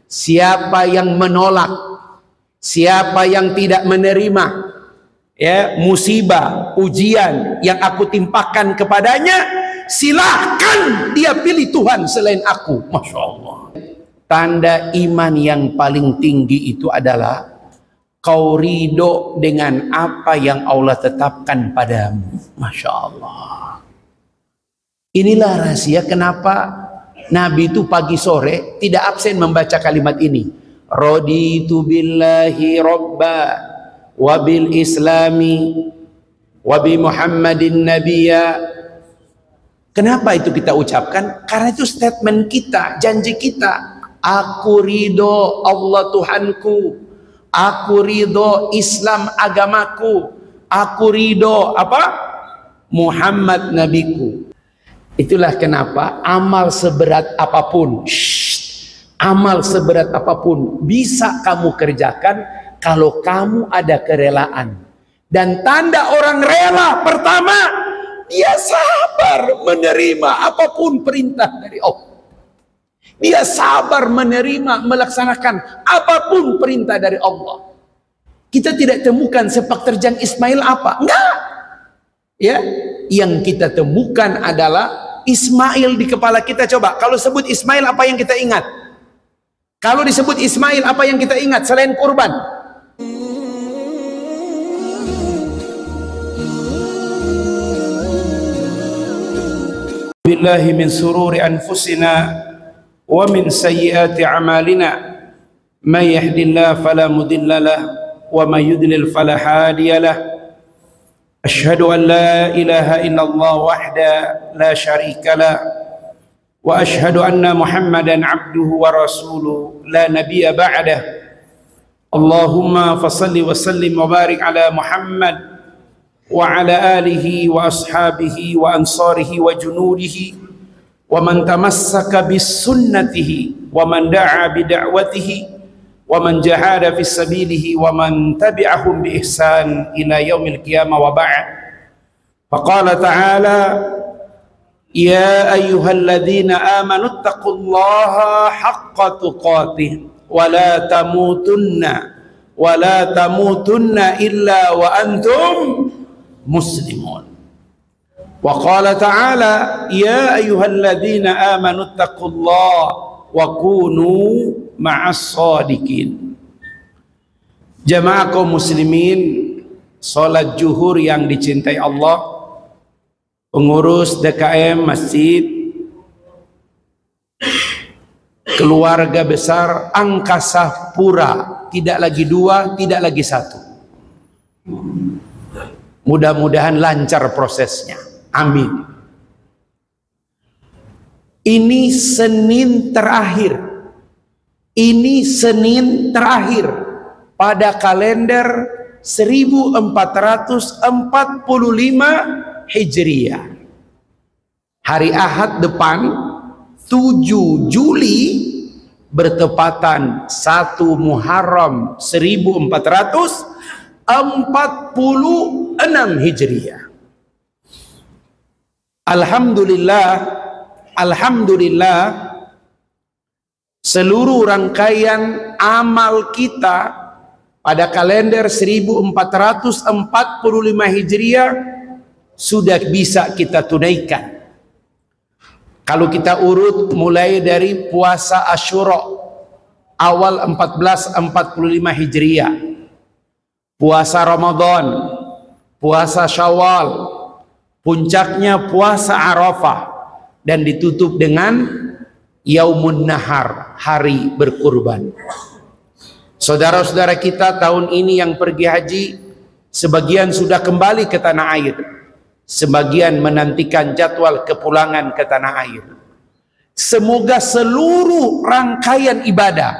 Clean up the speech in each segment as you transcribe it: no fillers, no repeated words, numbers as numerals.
siapa yang menolak, siapa yang tidak menerima ya musibah, ujian yang aku timpakan kepadanya, silahkan dia pilih Tuhan selain aku. Masya Allah. Tanda iman yang paling tinggi itu adalah kau ridho dengan apa yang Allah tetapkan padamu. Masya Allah. Inilah rahasia kenapa Nabi itu pagi sore tidak absen membaca kalimat ini. Raditu billahi robba wa bil islami wa bi Muhammadin nabiyya. Kenapa itu kita ucapkan? Karena itu statement kita, janji kita. Aku ridho Allah Tuhanku, aku ridho Islam agamaku, aku ridho apa? Muhammad nabiku. Itulah kenapa amal seberat apapun, amal seberat apapun bisa kamu kerjakan kalau kamu ada kerelaan. Dan tanda orang rela pertama, dia sabar menerima apapun perintah dari Allah. Dia sabar menerima, melaksanakan apapun perintah dari Allah. Kita tidak temukan sepak terjang Ismail apa? Enggak. Ya, yang kita temukan adalah Ismail di kepala kita. Coba, kalau sebut Ismail apa yang kita ingat? Kalau disebut Ismail apa yang kita ingat selain kurban? Billahi min sururi anfusina wa min sayyiati a'malina may yahdihillahu fala mudilla lahu wa may yudlil fala hadiya lahu asyhadu an la ilaha illallah wahdahu la syarika lahu wa asyhadu anna Muhammadan abduhu wa rasuluhu la nabiyya ba'dahu. Allahumma fassalli wa sallim wa barik ala Muhammad wa ala alihi wa ashabihi wa ansarihi wa junudihi wa man tamassaka bis sunnatihi wa man da'a bi da'watihi wa man jahada fi sabilihi wa man tabi'ahum bi ihsan ila yaumil qiyamah wa ba'd. Faqala ta'ala ya ayyuhalladzina amanu taqullaha haqqa tuqatih wa la tamutunna illa wa antum muslimun. Wa qala ta'ala ya ayyuhalladzina amanu taqullaha wa kunu ma'as shadiqin. Jamaah kaum muslimin, salat zuhur yang dicintai Allah, pengurus DKM masjid, keluarga besar Angkasa Pura, tidak lagi dua, tidak lagi satu. Mudah-mudahan lancar prosesnya. Amin. Ini Senin terakhir. Ini Senin terakhir pada kalender 1445 Hijriah. Hari Ahad depan 7 Juli bertepatan 1 Muharram 1446 Hijriah. Alhamdulillah seluruh rangkaian amal kita pada kalender 1445 Hijriah sudah bisa kita tunaikan. Kalau kita urut mulai dari puasa Asyura awal 1445 Hijriah, puasa Ramadan, puasa Syawal, puncaknya puasa Arafah, dan ditutup dengan Yaumun Nahar, hari berkurban. Saudara-saudara kita tahun ini yang pergi haji, sebagian sudah kembali ke tanah air, sebagian menantikan jadwal kepulangan ke tanah air. Semoga seluruh rangkaian ibadah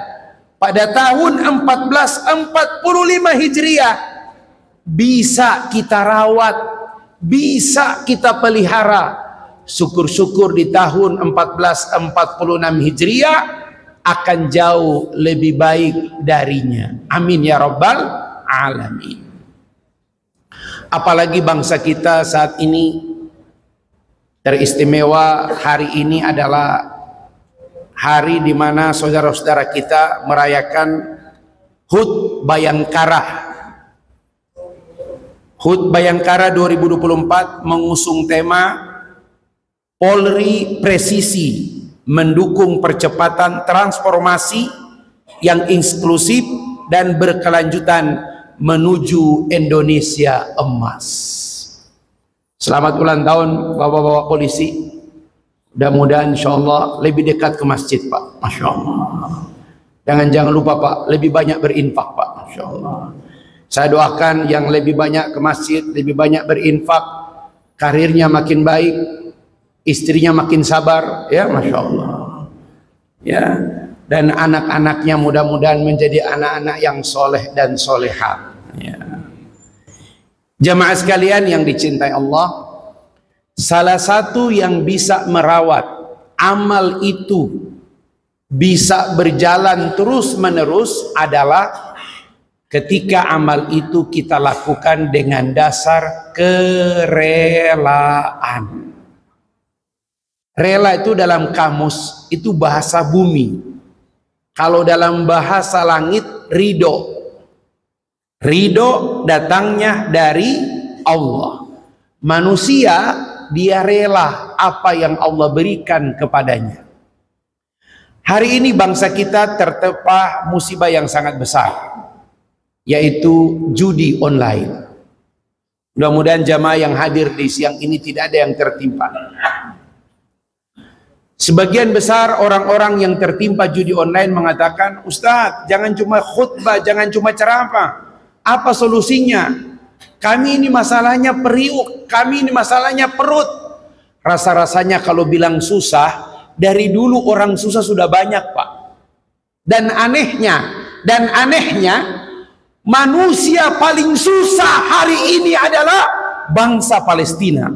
pada tahun 1445 Hijriah bisa kita rawat, bisa kita pelihara. Syukur-syukur di tahun 1446 Hijriah akan jauh lebih baik darinya. Amin ya rabbal alamin. Apalagi bangsa kita saat ini teristimewa, hari ini adalah hari di mana saudara-saudara kita merayakan HUT Bayangkara. HUT Bayangkara 2024 mengusung tema Polri Presisi mendukung percepatan transformasi yang inklusif dan berkelanjutan menuju Indonesia emas. Selamat ulang tahun Bapak-bapak polisi. Mudah-mudahan insyaallah lebih dekat ke masjid Pak. Masya Allah. Jangan lupa Pak, lebih banyak berinfak Pak. Masya Allah. Saya doakan yang lebih banyak ke masjid, lebih banyak berinfak, karirnya makin baik, istrinya makin sabar, ya Masya Allah. Ya, dan anak-anaknya mudah-mudahan menjadi anak-anak yang soleh dan solehah. Ya. Jamaah sekalian yang dicintai Allah, salah satu yang bisa merawat amal itu bisa berjalan terus-menerus adalah ketika amal itu kita lakukan dengan dasar kerelaan. Rela itu dalam kamus itu bahasa bumi. Kalau dalam bahasa langit ridho. Ridho datangnya dari Allah. Manusia dia rela apa yang Allah berikan kepadanya. Hari ini bangsa kita tertimpa musibah yang sangat besar, yaitu judi online. Mudah-mudahan jamaah yang hadir di siang ini tidak ada yang tertimpa. Sebagian besar orang-orang yang tertimpa judi online mengatakan, Ustadz, jangan cuma khutbah, jangan cuma ceramah. Apa solusinya? Kami ini masalahnya periuk, kami ini masalahnya perut. Rasa-rasanya kalau bilang susah, dari dulu orang susah sudah banyak Pak. Dan anehnya, manusia paling susah hari ini adalah bangsa Palestina.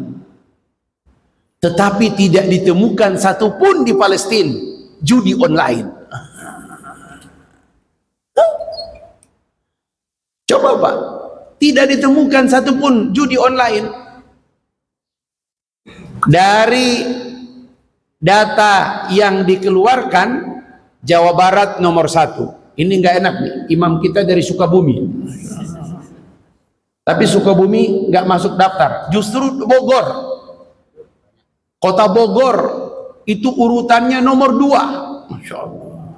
Tetapi tidak ditemukan satupun di Palestina judi online. Coba Pak, tidak ditemukan satupun judi online. Dari data yang dikeluarkan, Jawa Barat nomor 1. Ini nggak enak nih, imam kita dari Sukabumi. Tapi Sukabumi nggak masuk daftar, justru Bogor. Kota Bogor itu urutannya nomor 2. Masya Allah.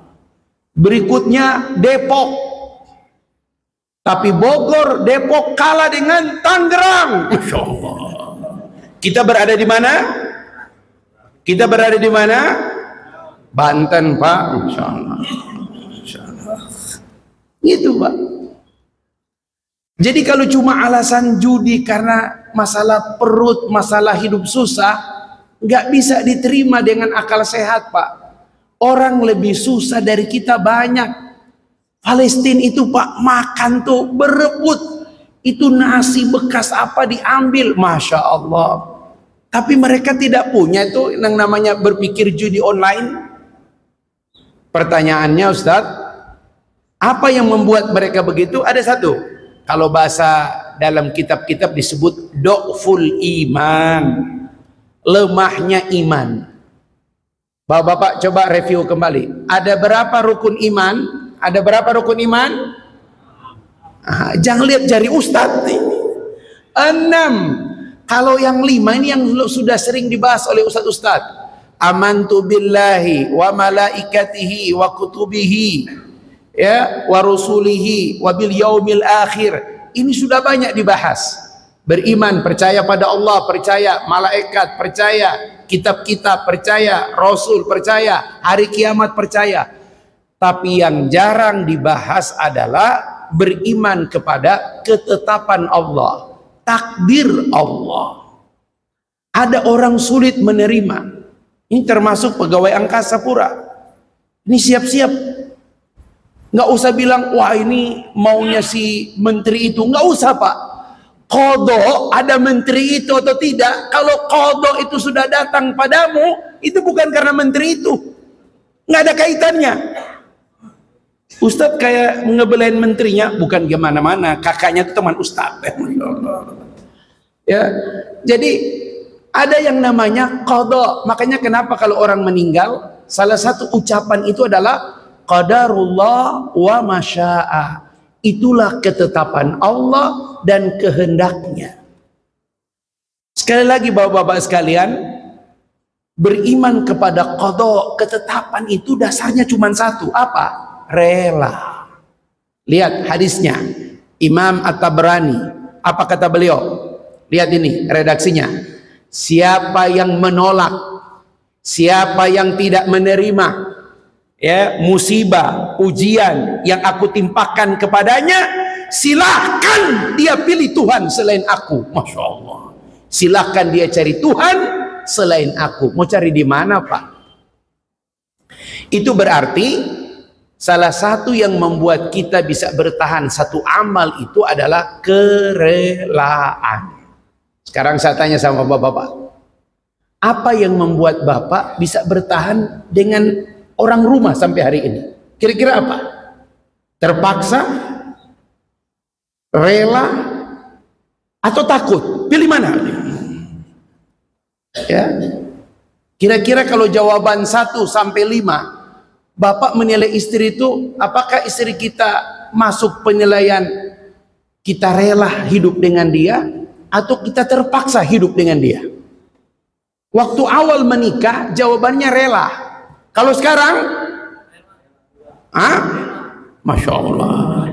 Berikutnya Depok. Tapi Bogor, Depok kalah dengan Tangerang. Masya Allah. Kita berada di mana? Kita berada di mana? Banten Pak. Masya Allah. Masya Allah. Gitu Pak. Jadi kalau cuma alasan judi karena masalah perut, masalah hidup susah, nggak bisa diterima dengan akal sehat Pak. Orang lebih susah dari kita banyak. Palestina itu Pak, makan tuh berebut. Itu nasi bekas apa diambil, Masya Allah. Tapi mereka tidak punya itu yang namanya berpikir judi online. Pertanyaannya Ustadz, apa yang membuat mereka begitu? Ada satu. Kalau bahasa dalam kitab-kitab disebut do'ful iman, lemahnya iman. Bapak-bapak coba review kembali. Ada berapa rukun iman? Ada berapa rukun iman? Jangan lihat jari Ustadz ini. 6. Kalau yang 5 ini yang sudah sering dibahas oleh Ustadz-Ustadz. Amantu billahi wa malaikatihi wa kutubihi ya wa rusulihi wa bil yaumil akhir. Ini sudah banyak dibahas. Beriman, percaya pada Allah, percaya malaikat, percaya kitab-kitab, percaya rasul, percaya hari kiamat, percaya. Tapi yang jarang dibahas adalah beriman kepada ketetapan Allah, takdir Allah. Ada orang sulit menerima. Ini termasuk pegawai angkasa pura. Ini siap-siap. Nggak usah bilang, wah ini maunya si menteri itu. Nggak usah Pak. Qadha, ada menteri itu atau tidak. Kalau qadha itu sudah datang padamu, itu bukan karena menteri itu. Nggak ada kaitannya. Ustadz kayak ngebelain menterinya, bukan gimana-mana, kakaknya itu teman Ustadz. Ya, jadi ada yang namanya qadha. Makanya kenapa kalau orang meninggal salah satu ucapan itu adalah qadarullah wa masya'a. Itulah ketetapan Allah dan kehendaknya. Sekali lagi bapak-bapak sekalian, beriman kepada qada, ketetapan itu dasarnya cuma satu, apa? Rela. Lihat hadisnya Imam At-Tabrani, apa kata beliau? Lihat ini redaksinya. Siapa yang menolak, siapa yang tidak menerima ya musibah, ujian yang aku timpakan kepadanya, silahkan dia pilih Tuhan selain aku. Masya Allah. Silahkan dia cari Tuhan selain aku. Mau cari di mana, Pak? Itu berarti salah satu yang membuat kita bisa bertahan satu amal itu adalah kerelaan. Sekarang saya tanya sama bapak-bapak, apa yang membuat bapak bisa bertahan dengan orang rumah sampai hari ini? Kira-kira apa? Terpaksa, rela, atau takut? Pilih mana? Ya, kira-kira kalau jawaban 1 sampai 5, bapak menilai istri itu, apakah istri kita masuk penilaian kita rela hidup dengan dia atau kita terpaksa hidup dengan dia? Waktu awal menikah jawabannya rela. Kalau sekarang, Masya Allah.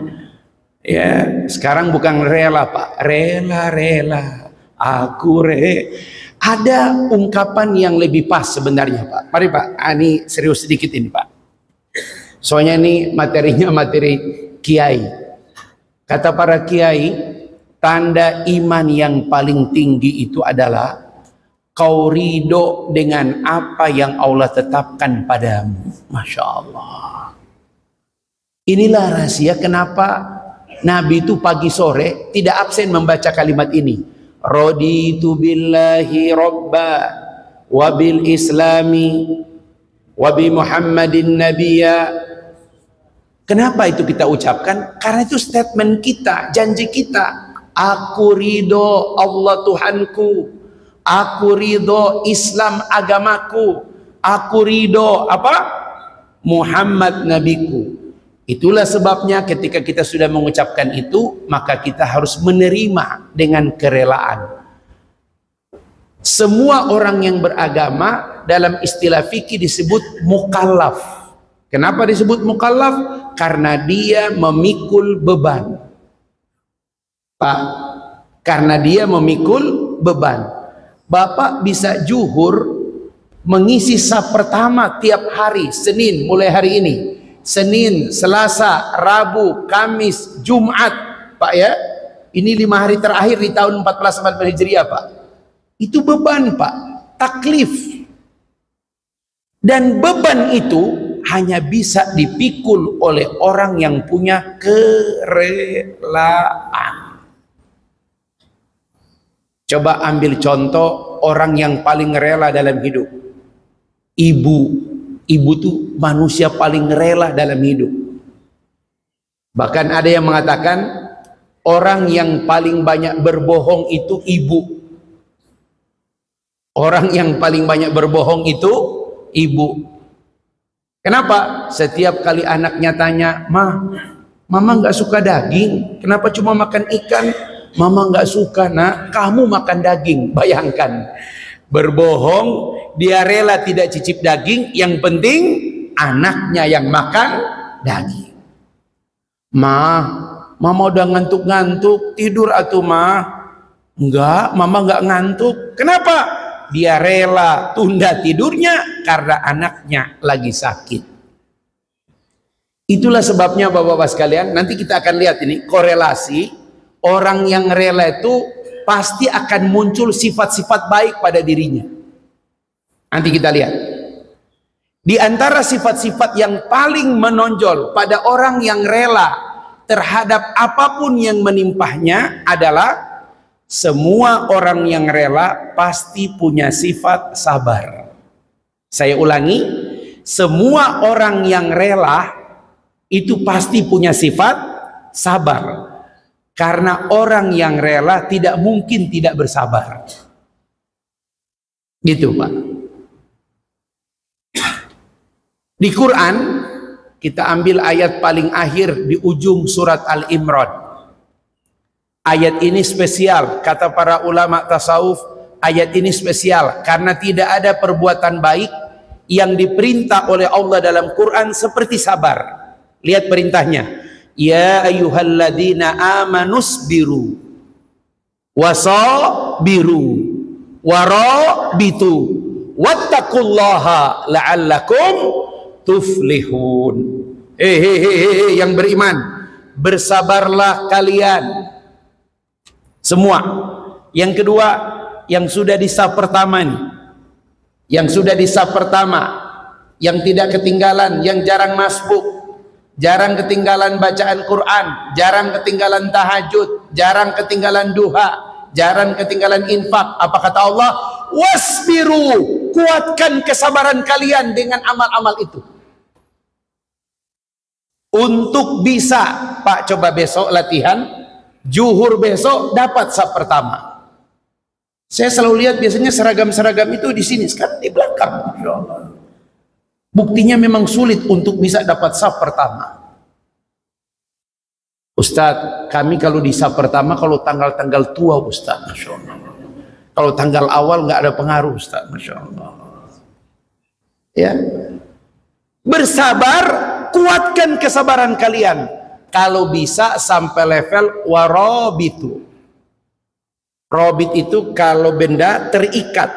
Ya, sekarang bukan rela, Pak. Rela, aku Ada ungkapan yang lebih pas sebenarnya, Pak. Mari, Pak. Ini serius sedikit ini, Pak. Soalnya ini materinya materi kiai. Kata para kiai, tanda iman yang paling tinggi itu adalah kau ridho dengan apa yang Allah tetapkan padamu. Masya Allah. Inilah rahasia kenapa Nabi itu pagi sore tidak absen membaca kalimat ini. Raditu billahi robba wa bil islami wa bi Muhammadin nabiyya. Kenapa itu kita ucapkan? Karena itu statement kita, janji kita. Aku ridho Allah Tuhanku, aku ridho Islam agamaku, aku ridho apa? Muhammad nabiku. Itulah sebabnya ketika kita sudah mengucapkan itu, maka kita harus menerima dengan kerelaan. Semua orang yang beragama dalam istilah fikih disebut mukallaf. Kenapa disebut mukallaf? Karena dia memikul beban. Pak, karena dia memikul beban. Bapak bisa zuhur mengisi saf pertama tiap hari, Senin mulai hari ini. Senin, Selasa, Rabu, Kamis, Jumat, Pak ya. Ini 5 hari terakhir di tahun 1444 Hijriah, Pak. Itu beban, Pak. Taklif. Dan beban itu hanya bisa dipikul oleh orang yang punya kerelaan. Coba ambil contoh orang yang paling rela dalam hidup. Ibu tuh manusia paling rela dalam hidup. Bahkan ada yang mengatakan orang yang paling banyak berbohong itu ibu. Orang yang paling banyak berbohong itu ibu. Kenapa? Setiap kali anaknya tanya, Mama nggak suka daging, kenapa cuma makan ikan? Mama nggak suka, Nak, kamu makan daging. Bayangkan, berbohong, dia rela tidak cicip daging, yang penting anaknya yang makan daging. Mama udah ngantuk-ngantuk, tidur atuh enggak, Mama enggak ngantuk. Kenapa? Dia rela tunda tidurnya karena anaknya lagi sakit. Itulah sebabnya bapak-bapak sekalian, nanti kita akan lihat ini korelasi. Orang yang rela itu pasti akan muncul sifat-sifat baik pada dirinya. Nanti kita lihat. Di antara sifat-sifat yang paling menonjol pada orang yang rela terhadap apapun yang menimpahnya adalah semua orang yang rela pasti punya sifat sabar. Saya ulangi, semua orang yang rela itu pasti punya sifat sabar. Karena orang yang rela tidak mungkin tidak bersabar. Gitu, Pak. Di Quran kita ambil ayat paling akhir di ujung surat Al-Imran. Ayat ini spesial, kata para ulama tasawuf, ayat ini spesial karena tidak ada perbuatan baik yang diperintah oleh Allah dalam Quran seperti sabar. Lihat perintahnya, ya ayyuhalladzina amanusbiru wasabiru warabitu wattaqullaha la'allakum tuflihun. Yang beriman, bersabarlah kalian semua. Yang kedua, yang sudah di saf pertama nih, yang sudah di saf pertama, yang tidak ketinggalan, yang jarang masbuk, jarang ketinggalan bacaan Quran, jarang ketinggalan tahajud, jarang ketinggalan duha, jarang ketinggalan infak. Apa kata Allah? Wasbiru, kuatkan kesabaran kalian dengan amal-amal itu. Untuk bisa, Pak, coba besok latihan, zuhur besok dapat saf pertama. Saya selalu lihat biasanya seragam-seragam itu di sini, sekarang di belakang. Masya Allah. Buktinya memang sulit untuk bisa dapat saf pertama. Ustadz, kami kalau di saf pertama kalau tanggal-tanggal tua Ustadz, Masya Allah. Kalau tanggal awal nggak ada pengaruh Ustadz, Masya Allah. Ya, bersabar, kuatkan kesabaran kalian. Kalau bisa sampai level warabitu. Robit itu kalau benda terikat,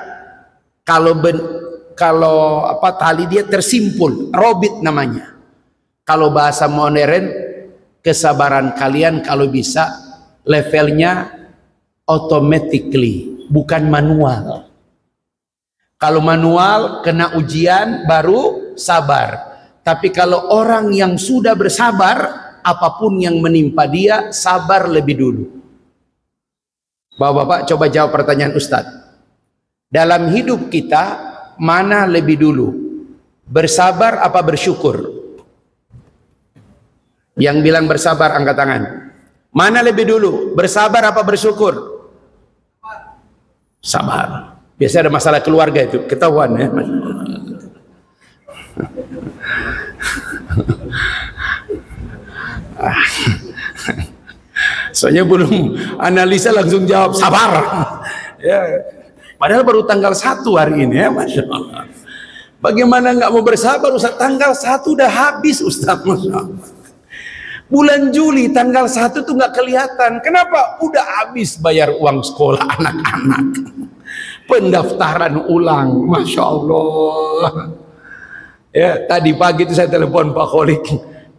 kalau tali dia tersimpul, robit namanya. Kalau bahasa modern, kesabaran kalian kalau bisa levelnya automatically, bukan manual. Kalau manual kena ujian baru sabar. Tapi kalau orang yang sudah bersabar, apapun yang menimpa dia, sabar lebih dulu. Bapak-bapak coba jawab pertanyaan Ustadz. Dalam hidup kita, mana lebih dulu? Bersabar apa bersyukur? Yang bilang bersabar angkat tangan. Mana lebih dulu? Bersabar apa bersyukur? Sabar. Biasanya ada masalah keluarga itu, ketahuan ya. Soalnya belum analisa langsung jawab sabar. Ya, padahal baru tanggal 1 hari ini ya, Masya Allah. Bagaimana nggak mau bersabar Ustaz? Tanggal 1 udah habis Ustaz, Masya Allah. Bulan Juli tanggal 1 tuh nggak kelihatan. Kenapa? Udah habis bayar uang sekolah anak-anak, pendaftaran ulang, Masya Allah. Ya, tadi pagi itu saya telepon Pak Kholik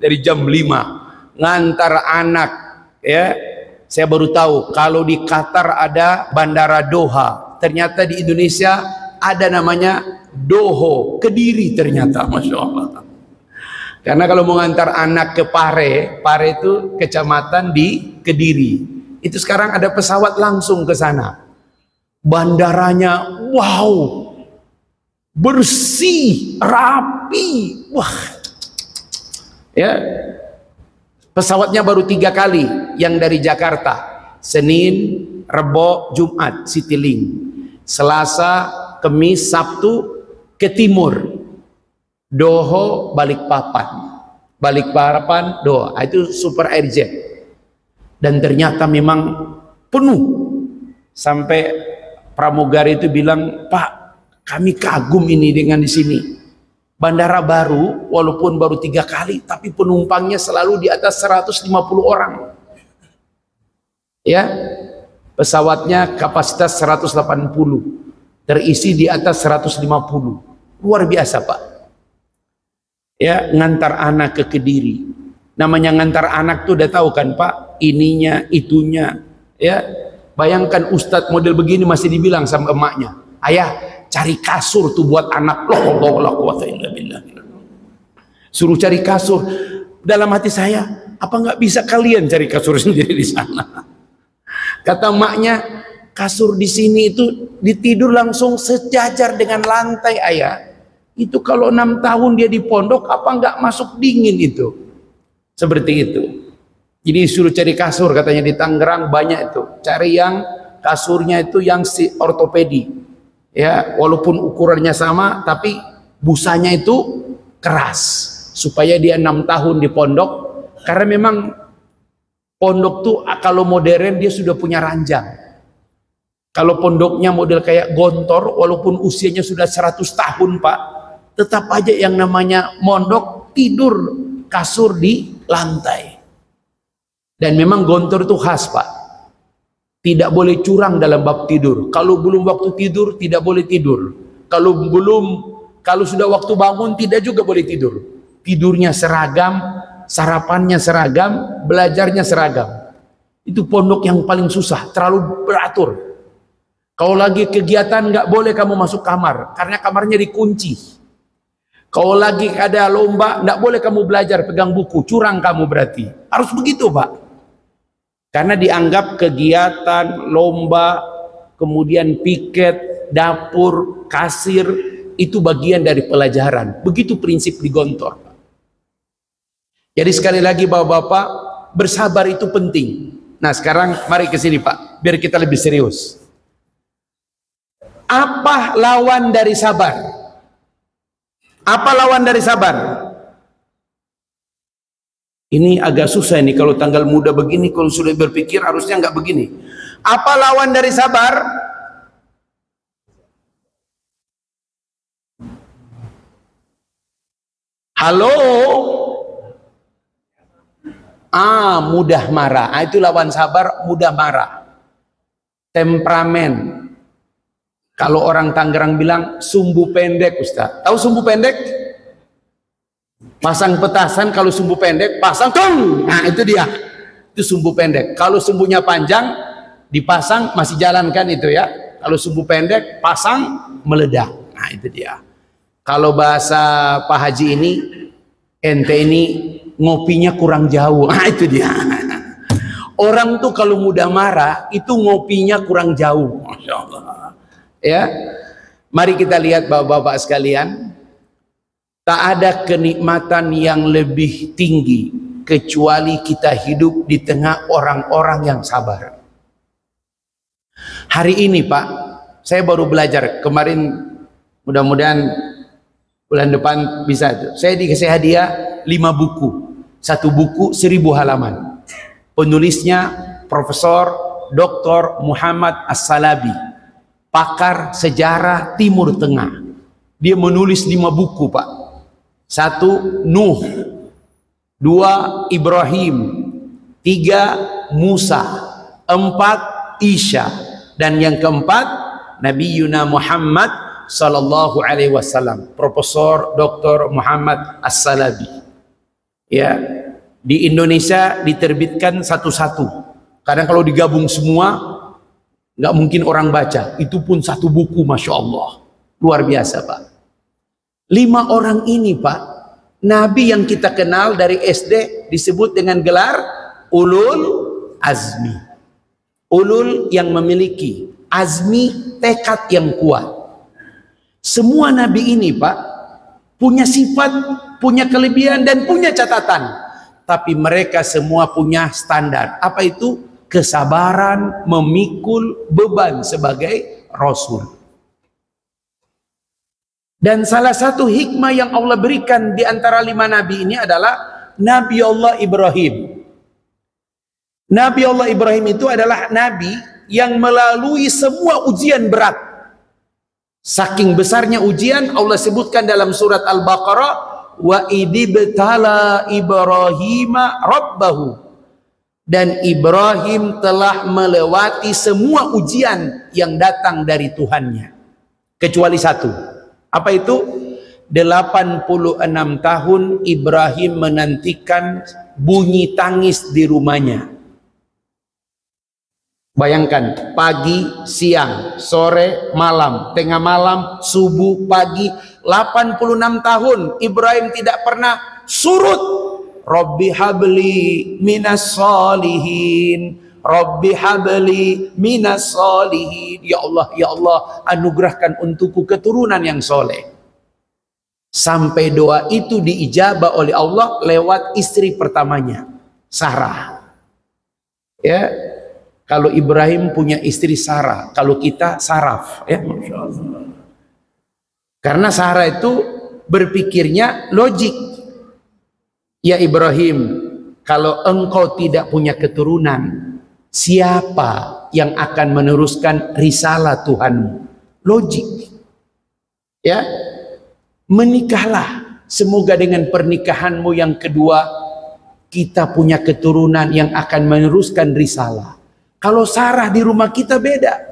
dari jam 5 ngantar anak. Ya, saya baru tahu kalau di Qatar ada bandara Doha, ternyata di Indonesia ada namanya Doho, Kediri ternyata, Masya Allah. Karena kalau mau ngantar anak ke Pare itu kecamatan di Kediri, itu sekarang ada pesawat langsung ke sana. Bandaranya wow, bersih, rapi, wah, ya. Pesawatnya baru 3 kali, yang dari Jakarta, Senin, Rebo, Jumat, Citylink, Selasa, Kamis, Sabtu ke timur, Doho, Balikpapan, Doha. Itu super airjet, dan ternyata memang penuh. Sampai pramugari itu bilang, Pak, kami kagum ini dengan di sini. Bandara baru, walaupun baru 3 kali, tapi penumpangnya selalu di atas 150 orang. Ya, pesawatnya kapasitas 180, terisi di atas 150. Luar biasa, Pak. Ya, ngantar anak ke Kediri. Namanya ngantar anak tuh udah tahu kan, Pak, ininya, itunya. Ya, bayangkan Ustadz model begini masih dibilang sama emaknya, ayah, cari kasur tuh buat anak. Suruh cari kasur. Dalam hati saya, apa nggak bisa kalian cari kasur sendiri di sana? Kata emaknya, kasur di sini itu ditidur langsung sejajar dengan lantai, ayah. Itu kalau 6 tahun dia di pondok, apa nggak masuk dingin itu? Seperti itu. Jadi suruh cari kasur, katanya di Tangerang banyak itu. Cari yang kasurnya itu yang si ortopedi. Ya, walaupun ukurannya sama, tapi busanya itu keras supaya dia 6 tahun di pondok, karena memang pondok tuh kalau modern dia sudah punya ranjang. Kalau pondoknya model kayak Gontor, walaupun usianya sudah 100 tahun Pak, tetap aja yang namanya mondok tidur kasur di lantai. Dan memang Gontor itu khas Pak, tidak boleh curang dalam bab tidur. Kalau belum waktu tidur tidak boleh tidur. Kalau sudah waktu bangun tidak juga boleh tidur. Tidurnya seragam, sarapannya seragam, belajarnya seragam. Itu pondok yang paling susah, terlalu beratur. Kalau lagi kegiatan nggak boleh kamu masuk kamar, karena kamarnya dikunci. Kalau lagi ada lomba nggak boleh kamu belajar pegang buku, curang kamu berarti. Harus begitu Pak. Karena dianggap kegiatan lomba, kemudian piket, dapur, kasir itu bagian dari pelajaran. Begitu prinsip di Gontor. Jadi sekali lagi Bapak-bapak, bersabar itu penting. Nah sekarang mari ke sini Pak, biar kita lebih serius. Apa lawan dari sabar? Apa lawan dari sabar? Ini agak susah ini kalau tanggal muda begini, kalau sudah berpikir harusnya nggak begini. Apa lawan dari sabar? Halo? Mudah marah. Itu lawan sabar, mudah marah. Temperamen. Kalau orang Tangerang bilang sumbu pendek Ustaz. Tahu sumbu pendek? Pasang petasan kalau sumbu pendek, pasang tung. Nah itu dia. Itu sumbu pendek. Kalau sumbunya panjang, dipasang masih jalan kan itu ya. Kalau sumbu pendek, pasang meledak. Nah itu dia. Kalau bahasa Pak Haji ini, ente ini ngopinya kurang jauh. Nah itu dia. Orang tuh kalau mudah marah, itu ngopinya kurang jauh. Masya Allah. Ya, mari kita lihat bapak-bapak sekalian, tak ada kenikmatan yang lebih tinggi kecuali kita hidup di tengah orang-orang yang sabar. Hari ini Pak, saya baru belajar kemarin, mudah-mudahan bulan depan bisa itu. Saya dikasih hadiah 5 buku, 1 buku 1000 halaman. Penulisnya Profesor Dr. Muhammad As-Salabi, pakar sejarah Timur Tengah. Dia menulis 5 buku Pak. 1 Nuh, 2 Ibrahim, 3 Musa, 4 Isya, dan yang keempat Nabi Yuna Muhammad Sallallahu Alaihi Wasallam, Profesor Dr. Muhammad As-Salabi. Ya, di Indonesia diterbitkan satu-satu. Kadang kalau digabung semua nggak mungkin orang baca, itu pun 1 buku, Masya Allah, luar biasa Pak. 5 orang ini Pak, Nabi yang kita kenal dari SD disebut dengan gelar Ulul Azmi. Ulul yang memiliki, azmi tekad yang kuat. Semua Nabi ini Pak punya sifat, punya kelebihan dan punya catatan, tapi mereka semua punya standar. Apa itu? Kesabaran memikul beban sebagai Rasul. Dan salah satu hikmah yang Allah berikan di antara 5 Nabi ini adalah Nabi Allah Ibrahim. Nabi Allah Ibrahim itu adalah Nabi yang melalui semua ujian berat. Saking besarnya ujian, Allah sebutkan dalam surat Al-Baqarah, wa idibtala Ibrahima rabbahu. Dan Ibrahim telah melewati semua ujian yang datang dari Tuhannya, kecuali 1. Apa itu? 86 tahun Ibrahim menantikan bunyi tangis di rumahnya. Bayangkan, pagi, siang, sore, malam, tengah malam, subuh, pagi, 86 tahun Ibrahim tidak pernah surut. Rabbi habli minas solihin, Rabbi habli minas solihin. Ya Allah, anugerahkan untukku keturunan yang soleh. Sampai doa itu diijabah oleh Allah lewat istri pertamanya, Sarah. Ya, kalau Ibrahim punya istri Sarah, kalau kita Saraf. Ya, Masya Allah. Karena Sarah itu berpikirnya logik. Ya Ibrahim, kalau engkau tidak punya keturunan, siapa yang akan meneruskan risalah Tuhanmu? Logik. Ya, menikahlah. Semoga dengan pernikahanmu yang kedua, kita punya keturunan yang akan meneruskan risalah. Kalau Sarah di rumah kita beda.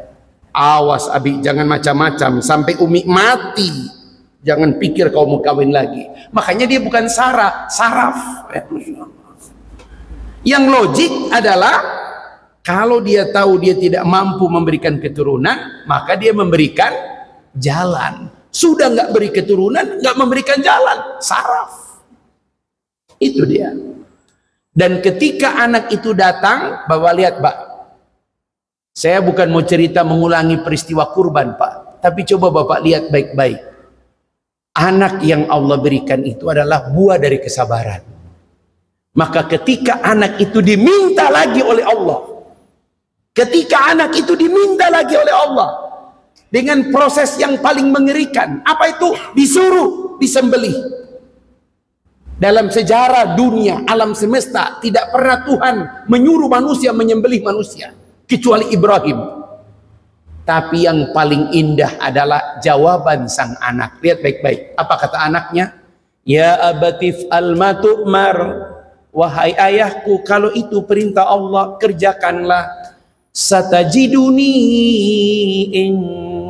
Awas Abi, jangan macam-macam sampai Umi mati. Jangan pikir kau mau kawin lagi. Makanya dia bukan Sarah, Saraf. Yang logik adalah kalau dia tahu dia tidak mampu memberikan keturunan, maka dia memberikan jalan. Sudah nggak beri keturunan, nggak memberikan jalan, saraf. Itu dia. Dan ketika anak itu datang, Bapak lihat Pak, saya bukan mau cerita mengulangi peristiwa kurban Pak, tapi coba Bapak lihat baik-baik. Anak yang Allah berikan itu adalah buah dari kesabaran. Maka ketika anak itu diminta lagi oleh Allah, ketika anak itu diminta lagi oleh Allah, dengan proses yang paling mengerikan, apa itu? Disuruh disembelih. Dalam sejarah dunia, alam semesta, tidak pernah Tuhan menyuruh manusia menyembelih manusia, kecuali Ibrahim. Tapi yang paling indah adalah jawaban sang anak. Lihat baik-baik, apa kata anaknya? Ya abatif al-matu'mar, wahai ayahku, kalau itu perintah Allah, kerjakanlah. Satajiduni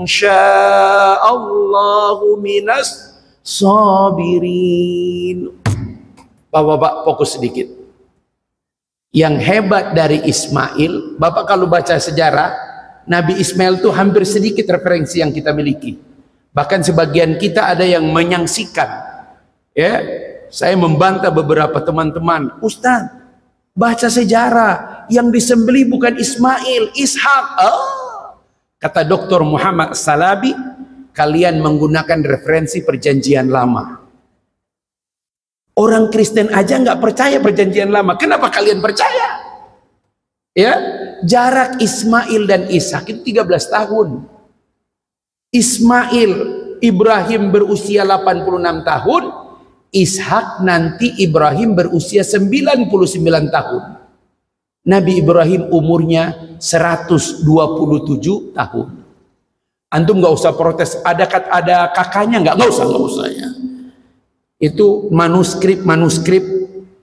insyaallahu minas sabirin. Bapak-bapak fokus sedikit. Yang hebat dari Ismail, Bapak kalau baca sejarah, Nabi Ismail itu hampir sedikit referensi yang kita miliki. Bahkan sebagian kita ada yang menyaksikan. Ya, saya membantah beberapa teman-teman, Ustaz, baca sejarah, yang disembelih bukan Ismail, Ishak. Kata Dr. Muhammad Salabi, kalian menggunakan referensi perjanjian lama. Orang Kristen aja nggak percaya perjanjian lama, kenapa kalian percaya? Ya, jarak Ismail dan Ishak itu 13 tahun. Ismail, Ibrahim berusia 86 tahun, Ishak nanti Ibrahim berusia 99 tahun. Nabi Ibrahim umurnya 127 tahun. Antum nggak usah protes, ada kakaknya nggak usah ya. Itu manuskrip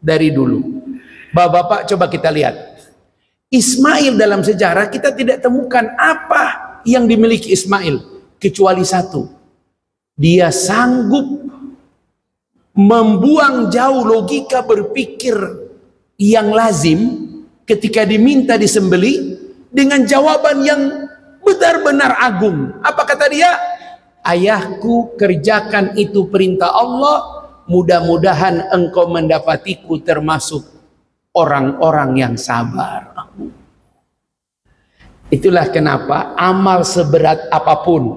dari dulu. Bapak-bapak coba kita lihat. Ismail dalam sejarah kita tidak temukan apa yang dimiliki Ismail kecuali satu. Dia sanggup membuang jauh logika berpikir yang lazim ketika diminta disembelih dengan jawaban yang benar-benar agung. Apa kata dia? Ayahku, kerjakan itu perintah Allah, mudah-mudahan engkau mendapatiku termasuk orang-orang yang sabar. Itulah kenapa amal seberat apapun,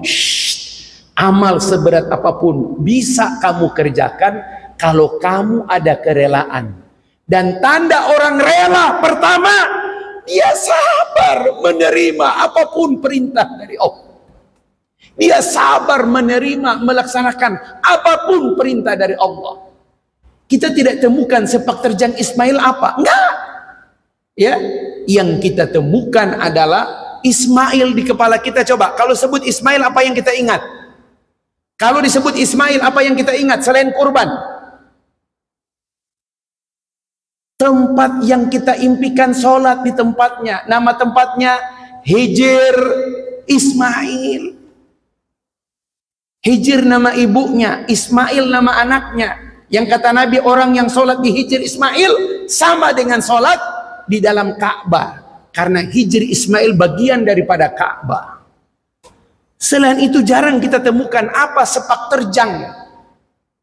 amal seberat apapun bisa kamu kerjakan kalau kamu ada kerelaan. Dan tanda orang rela pertama, dia sabar menerima apapun perintah dari Allah. Dia sabar menerima, melaksanakan apapun perintah dari Allah. Kita tidak temukan sepak terjang Ismail apa? Enggak. Ya, yang kita temukan adalah Ismail di kepala kita. Coba, kalau sebut Ismail apa yang kita ingat? Kalau disebut Ismail apa yang kita ingat selain kurban? Tempat yang kita impikan sholat di tempatnya. Nama tempatnya Hijr Ismail. Hijr nama ibunya, Ismail nama anaknya. Yang kata Nabi, orang yang sholat di Hijr Ismail sama dengan sholat di dalam Ka'bah. Karena Hijr Ismail bagian daripada Ka'bah. Selain itu jarang kita temukan apa sepak terjang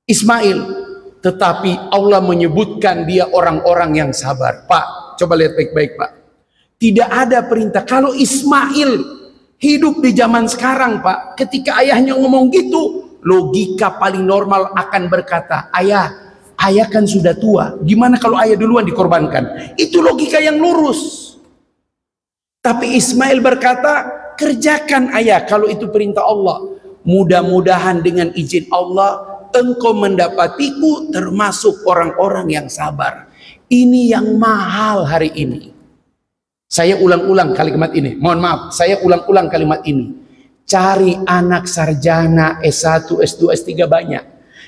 Ismail. Tetapi Allah menyebutkan dia orang-orang yang sabar. Pak, coba lihat baik-baik Pak. Tidak ada perintah. Kalau Ismail hidup di zaman sekarang Pak, ketika ayahnya ngomong gitu, logika paling normal akan berkata, ayah kan sudah tua, gimana kalau ayah duluan dikorbankan? Itu logika yang lurus. Tapi Ismail berkata, kerjakan ayah kalau itu perintah Allah. Mudah-mudahan dengan izin Allah engkau mendapatiku termasuk orang-orang yang sabar. Ini yang mahal hari ini. Saya ulang-ulang kalimat ini. Mohon maaf, saya ulang-ulang kalimat ini. Cari anak sarjana S1, S2, S3 banyak.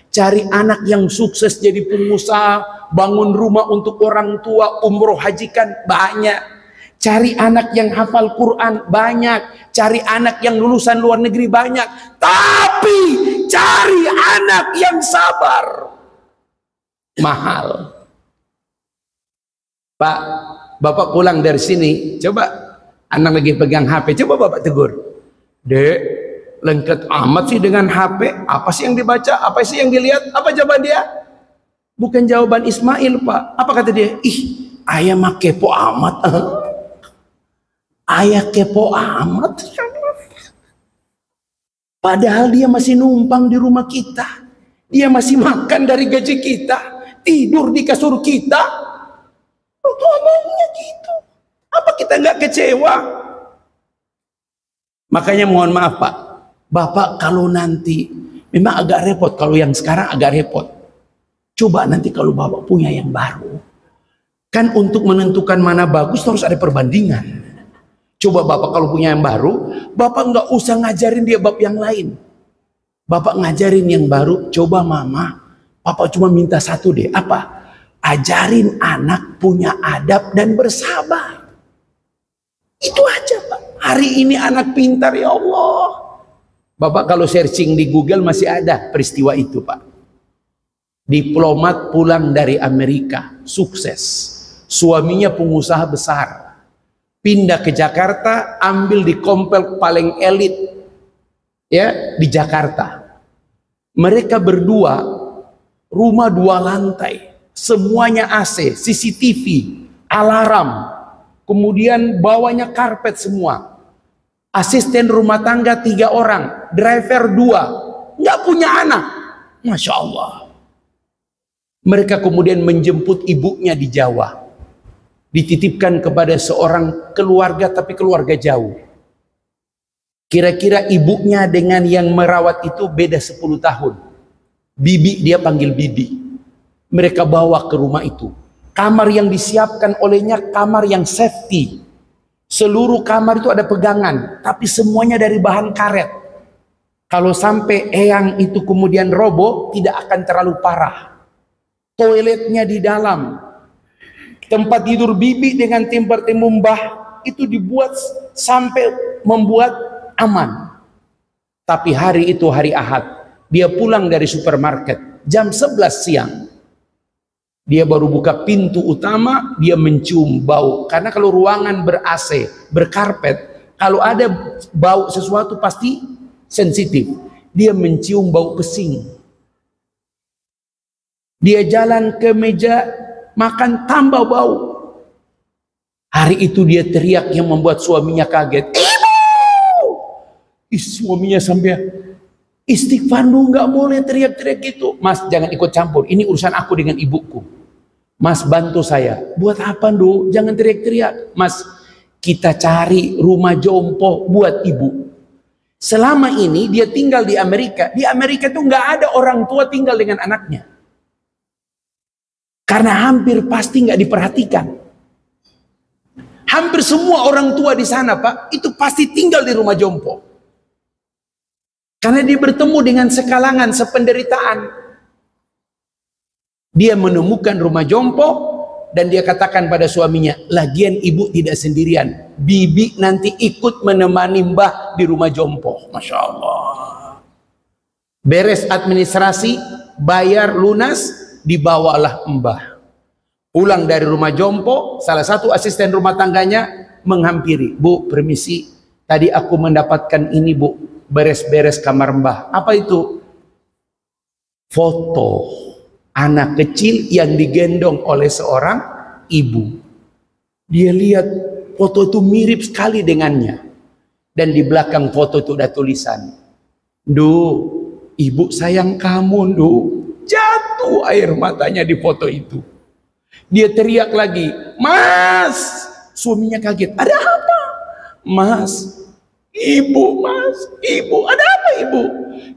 Cari anak yang sukses jadi pengusaha, bangun rumah untuk orang tua, umroh hajikan banyak. Cari anak yang hafal Quran banyak. Cari anak yang lulusan luar negeri banyak. Tapi cari anak yang sabar. Mahal. Pak, Bapak pulang dari sini, coba anak lagi pegang HP, coba Bapak tegur. Dek, lengket amat sih dengan HP. Apa sih yang dibaca? Apa sih yang dilihat? Apa jawaban dia? Bukan jawaban Ismail, Pak. Apa kata dia? Ih, ayah mah kepo amat. Ayah kepo amat. Padahal dia masih numpang di rumah kita. Dia masih makan dari gaji kita. Tidur di kasur kita. Itu omongnya gitu. Apa kita nggak kecewa? Makanya mohon maaf Pak. Bapak kalau nanti memang agak repot. Kalau yang sekarang agak repot. Coba nanti kalau Bapak punya yang baru. Kan untuk menentukan mana bagus harus ada perbandingan. Coba Bapak kalau punya yang baru, Bapak nggak usah ngajarin dia bab yang lain. Bapak ngajarin yang baru, coba Mama, Papa cuma minta satu deh. Apa? Ajarin anak punya adab dan bersabar. Itu aja Pak. Hari ini anak pintar ya Allah. Bapak kalau searching di Google masih ada peristiwa itu Pak. Diplomat pulang dari Amerika, sukses. Suaminya pengusaha besar. Pindah ke Jakarta, ambil di komplek paling elit ya di Jakarta. Mereka berdua, rumah 2 lantai, semuanya AC, CCTV, alarm, kemudian bawahnya karpet semua. Asisten rumah tangga 3 orang, driver 2, nggak punya anak. Masya Allah. Mereka kemudian menjemput ibunya di Jawa. Dititipkan kepada seorang keluarga, tapi keluarga jauh. Kira-kira ibunya dengan yang merawat itu beda 10 tahun. Bibi, dia panggil bibi. Mereka bawa ke rumah itu. Kamar yang disiapkan olehnya kamar yang safety. Seluruh kamar itu ada pegangan, tapi semuanya dari bahan karet. Kalau sampai eyang itu kemudian roboh, tidak akan terlalu parah. Toiletnya di dalam. Tempat tidur bibi dengan tempat tidur mbah itu dibuat sampai membuat aman. Tapi hari itu hari Ahad, dia pulang dari supermarket jam 11 siang. Dia baru buka pintu utama, dia mencium bau. Karena kalau ruangan ber-AC, berkarpet, kalau ada bau sesuatu pasti sensitif. Dia mencium bau pesing. Dia jalan ke meja makan, tambah bau. Hari itu dia teriak yang membuat suaminya kaget. Ibu! Suaminya sampai istighfar dulu, nggak boleh teriak-teriak gitu. Mas jangan ikut campur, ini urusan aku dengan ibuku. Mas bantu saya. Buat apa dulu? Jangan teriak-teriak. Mas, kita cari rumah jompo buat ibu. Selama ini dia tinggal di Amerika. Di Amerika tuh nggak ada orang tua tinggal dengan anaknya. Karena hampir pasti nggak diperhatikan. Hampir semua orang tua di sana Pak, itu pasti tinggal di rumah jompo. Karena dia bertemu dengan sekalangan, sependeritaan. Dia menemukan rumah jompo dan dia katakan pada suaminya, lagian ibu tidak sendirian. Bibi nanti ikut menemani mbah di rumah jompo. Masya Allah. Beres administrasi, bayar lunas, dibawalah mbah. Pulang dari rumah jompo, salah satu asisten rumah tangganya menghampiri. Bu, permisi, tadi aku mendapatkan ini bu, beres-beres kamar mbah. Apa itu? Foto anak kecil yang digendong oleh seorang ibu. Dia lihat foto itu mirip sekali dengannya. Dan di belakang foto itu ada tulisan, "Du, ibu sayang kamu, Du." Jatuh air matanya di foto itu. Dia teriak lagi, "Mas!" Suaminya kaget, "Ada apa?" "Mas, ibu, mas, ibu, ada apa ibu?"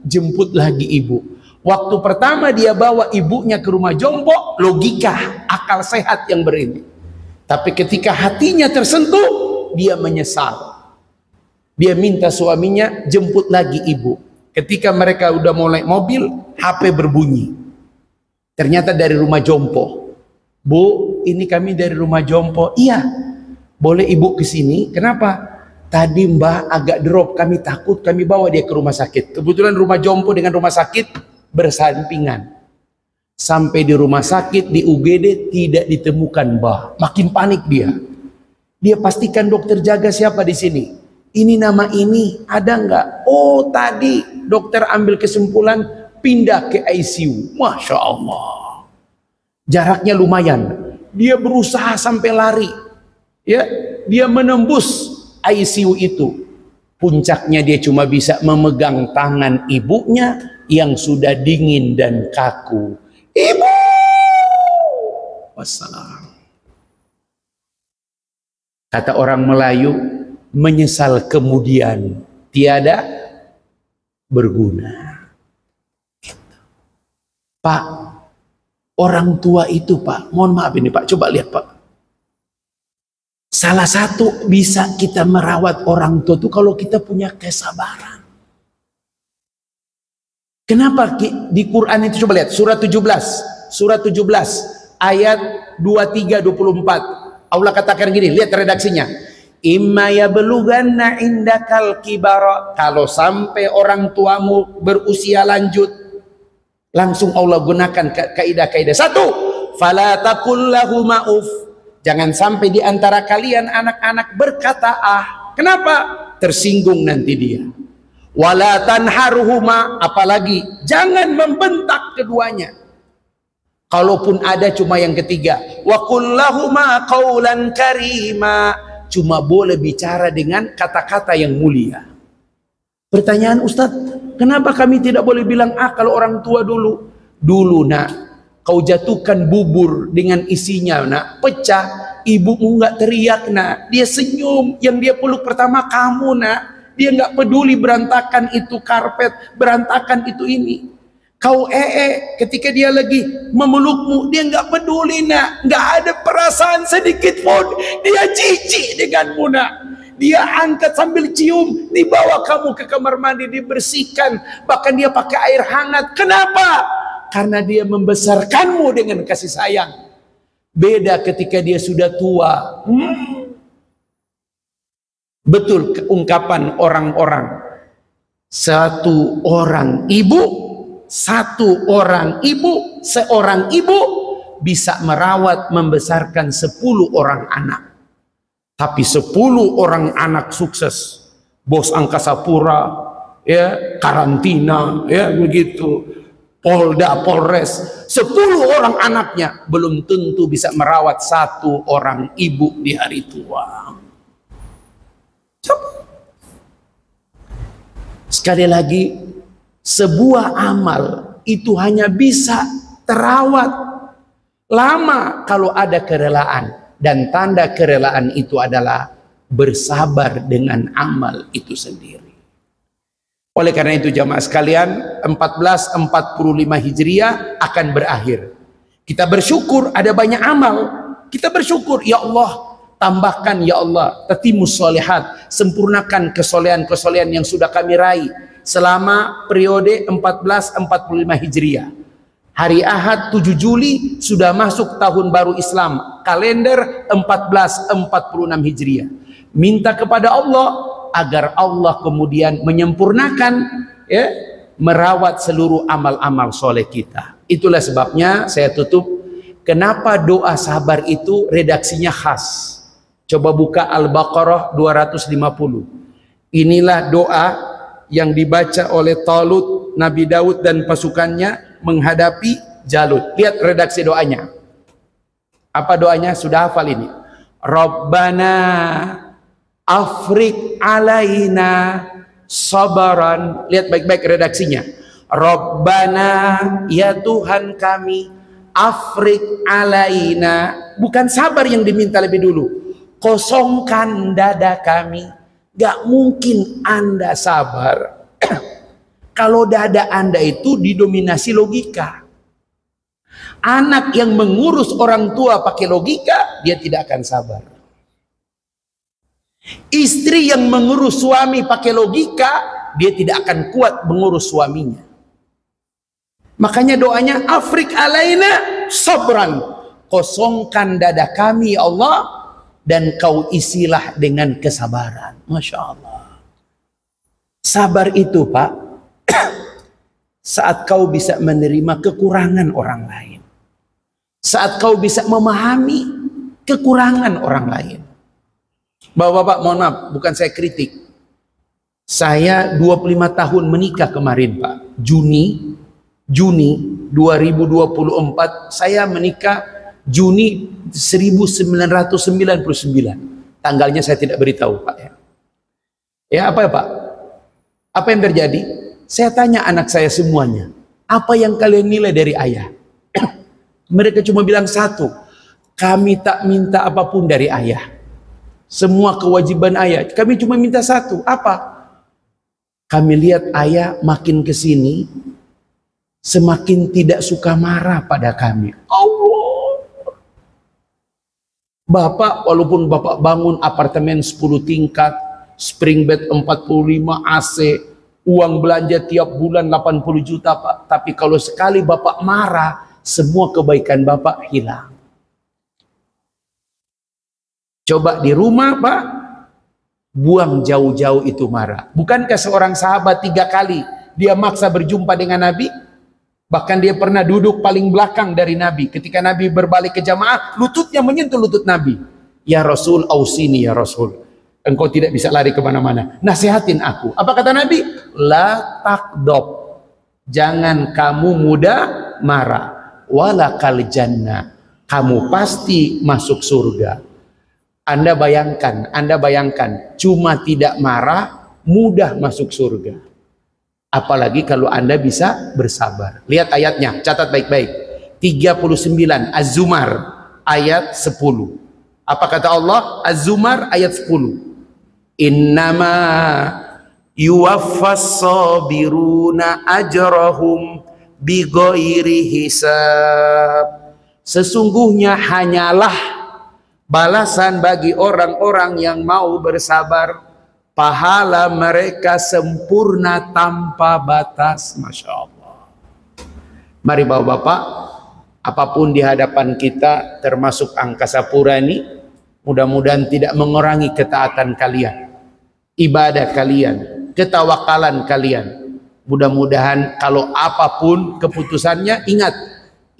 Jemput lagi ibu. Waktu pertama dia bawa ibunya ke rumah jompo, logika, akal sehat yang berini. Tapi ketika hatinya tersentuh, dia menyesal. Dia minta suaminya jemput lagi ibu. Ketika mereka udah mulai mobil, HP berbunyi. Ternyata dari rumah jompo. Bu, ini kami dari rumah jompo. Iya, boleh ibu ke sini. Kenapa? Tadi mbak agak drop, kami takut, kami bawa dia ke rumah sakit. Kebetulan rumah jompo dengan rumah sakit bersampingan. Sampai di rumah sakit, di UGD tidak ditemukan mbah. Makin panik dia. Dia pastikan dokter jaga siapa di sini. Ini nama ini ada nggak? Oh tadi dokter ambil kesimpulan pindah ke ICU. Masya Allah. Jaraknya lumayan. Dia berusaha sampai lari. Ya, dia menembus ICU itu. Puncaknya dia cuma bisa memegang tangan ibunya yang sudah dingin dan kaku. Ibu! Wassalam. Kata orang Melayu, menyesal kemudian tiada berguna. Pak, orang tua itu Pak, mohon maaf ini Pak, coba lihat Pak. Salah satu bisa kita merawat orang tua itu kalau kita punya kesabaran. Kenapa di Quran itu, coba lihat surat 17 ayat 23-24. Allah katakan gini, lihat redaksinya. Imma yablughanna indakal kibara, kalau sampai orang tuamu berusia lanjut, langsung Allah gunakan kaidah-kaidah. Satu, fala taqul lahum uf, jangan sampai di antara kalian anak-anak berkata ah. Kenapa? Tersinggung nanti dia. Wala tanharuhuma, apalagi jangan membentak keduanya. Kalaupun ada cuma yang ketiga. Wa qul lahuma qaulan karima, cuma boleh bicara dengan kata-kata yang mulia. Pertanyaan Ustadz, kenapa kami tidak boleh bilang ah kalau orang tua dulu? Dulu nak, kau jatuhkan bubur dengan isinya nak, pecah, ibumu nggak teriak nak, dia senyum, yang dia peluk pertama kamu nak. Dia nggak peduli berantakan itu karpet, berantakan itu ini. Kau ketika dia lagi memelukmu, dia nggak peduli nak, nggak ada perasaan sedikit pun. Dia jijik denganmu nak. Dia angkat sambil cium, dibawa kamu ke kamar mandi, dibersihkan, bahkan dia pakai air hangat. Kenapa? Karena dia membesarkanmu dengan kasih sayang. Beda ketika dia sudah tua. Betul ungkapan orang-orang, seorang ibu bisa merawat membesarkan 10 orang anak. Tapi 10 orang anak sukses, bos angkasa pura, ya, karantina, ya begitu, Polda, Polres, 10 orang anaknya belum tentu bisa merawat 1 orang ibu di hari tua. Sekali lagi, sebuah amal itu hanya bisa terawat lama kalau ada kerelaan, dan tanda kerelaan itu adalah bersabar dengan amal itu sendiri. Oleh karena itu jamaah sekalian, 1445 Hijriah akan berakhir. Kita bersyukur ada banyak amal. Kita bersyukur, ya Allah, tambahkan ya Allah, tatimus sholihat, sempurnakan kesolehan-kesolehan yang sudah kami raih selama periode 1445 Hijriah. Hari Ahad 7 Juli sudah masuk tahun baru Islam, kalender 1446 Hijriah. Minta kepada Allah agar Allah kemudian menyempurnakan, ya, merawat seluruh amal-amal soleh kita. Itulah sebabnya saya tutup, kenapa doa sabar itu redaksinya khas. Coba buka Al-Baqarah 250. Inilah doa yang dibaca oleh Talut, Nabi Daud dan pasukannya menghadapi Jalut. Lihat redaksi doanya. Apa doanya? Sudah hafal ini. Rabbana afrik alaina sabaran. Lihat baik-baik redaksinya. Rabbana, ya Tuhan kami, afrik alaina, bukan sabar yang diminta lebih dulu. Kosongkan dada kami. Gak mungkin Anda sabar Kalau dada Anda itu didominasi logika. Anak yang mengurus orang tua pakai logika, dia tidak akan sabar. Istri yang mengurus suami pakai logika, dia tidak akan kuat mengurus suaminya. Makanya doanya, afrik alaina sabran, kosongkan dada kami ya Allah, dan kau isilah dengan kesabaran. Masya Allah. Sabar itu Pak, saat kau bisa menerima kekurangan orang lain, saat kau bisa memahami kekurangan orang lain. Bapak-bapak, mohon maaf, bukan saya kritik. Saya 25 tahun menikah kemarin Pak. Juni 2024 saya menikah, Juni 1999. Tanggalnya saya tidak beritahu Pak ya. Ya apa ya Pak? Apa yang terjadi? Saya tanya anak saya semuanya, apa yang kalian nilai dari ayah? Mereka cuma bilang satu, kami tak minta apapun dari ayah. Semua kewajiban ayah, kami cuma minta satu, apa? Kami lihat ayah makin kesini, semakin tidak suka marah pada kami. Allah. Bapak, walaupun Bapak bangun apartemen 10 tingkat, spring bed 45 AC, uang belanja tiap bulan 80 juta Pak. Tapi kalau sekali Bapak marah, semua kebaikan Bapak hilang. Coba di rumah Pak, buang jauh-jauh itu marah. Bukankah seorang sahabat 3 kali dia maksa berjumpa dengan Nabi? Bahkan dia pernah duduk paling belakang dari Nabi. Ketika Nabi berbalik ke jamaah, lututnya menyentuh lutut Nabi. Ya Rasul, ausini ya Rasul. Engkau tidak bisa lari kemana-mana. Nasihatin aku. Apa kata Nabi? La takdob. Jangan kamu mudah marah. Walakal jannah. Kamu pasti masuk surga. Anda bayangkan. Cuma tidak marah, mudah masuk surga. Apalagi kalau Anda bisa bersabar. Lihat ayatnya, catat baik-baik. 39, Az-Zumar ayat 10. Apa kata Allah? Az-Zumar ayat 10. Innama yuwaffas sabiruna ajrahum bighairi hisab. Sesungguhnya hanyalah balasan bagi orang-orang yang mau bersabar, pahala mereka sempurna tanpa batas. Masya Allah. Mari Bapak-bapak, apapun di hadapan kita, termasuk angkasa pura ini, mudah-mudahan tidak mengurangi ketaatan kalian, ibadah kalian, ketawakalan kalian. Mudah-mudahan kalau apapun keputusannya, ingat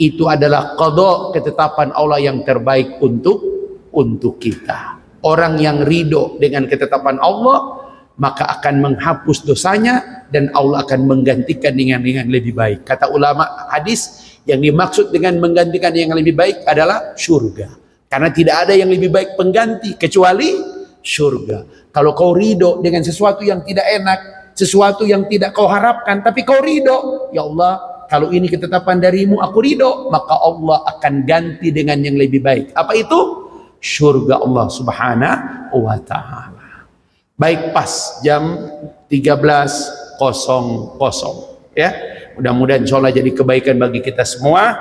itu adalah qada, ketetapan Allah yang terbaik untuk kita. Orang yang ridho dengan ketetapan Allah, maka akan menghapus dosanya dan Allah akan menggantikan dengan lebih baik. Kata ulama hadis, yang dimaksud dengan menggantikan yang lebih baik adalah surga. Karena tidak ada yang lebih baik pengganti kecuali surga. Kalau kau ridho dengan sesuatu yang tidak enak, sesuatu yang tidak kau harapkan, tapi kau ridho, ya Allah, kalau ini ketetapan darimu, aku ridho, maka Allah akan ganti dengan yang lebih baik. Apa itu? Surga Allah subhanahu wa ta'ala. Baik, pas jam 13.00 ya. Mudah-mudahan insya Allah jadi kebaikan bagi kita semua.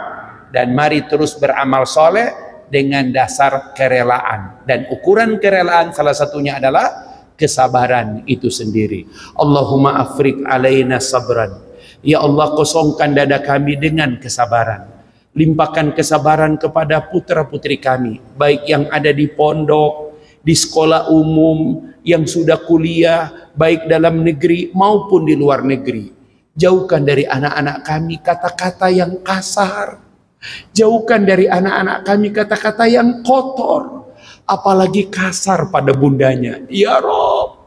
Dan mari terus beramal soleh dengan dasar kerelaan. Dan ukuran kerelaan salah satunya adalah kesabaran itu sendiri. Allahumma afrik alaina sabran. Ya Allah, kosongkan dada kami dengan kesabaran. Limpahkan kesabaran kepada putra-putri kami, baik yang ada di pondok, di sekolah umum, yang sudah kuliah, baik dalam negeri maupun di luar negeri. Jauhkan dari anak-anak kami kata-kata yang kasar. Jauhkan dari anak-anak kami kata-kata yang kotor, apalagi kasar pada bundanya. Ya Rob,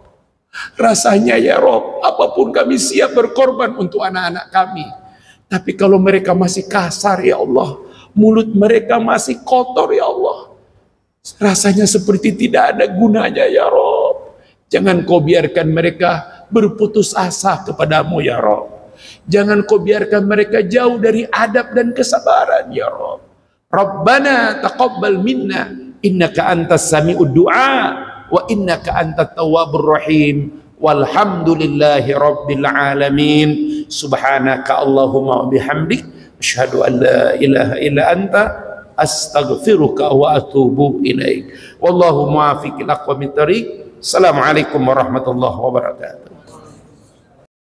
rasanya ya Rob, apapun kami siap berkorban untuk anak-anak kami. Tapi kalau mereka masih kasar ya Allah, mulut mereka masih kotor ya Allah, rasanya seperti tidak ada gunanya ya Rob. Jangan kau biarkan mereka berputus asa kepadamu ya Rob. Jangan kau biarkan mereka jauh dari adab dan kesabaran ya Rob. Rabbana taqabbal minna innaka antas sami'ud du'a wa innaka antat tawwabur rahim. Walhamdulillahi rabbil alamin. Subhanaka Allahumma wa bihamdik, asyhadu an la ilaha illa anta, astaghfiruka wa atubu ilaik. Wallahu muwaffiq ila aqwamit thariq. Assalamualaikum warahmatullahi wabarakatuh.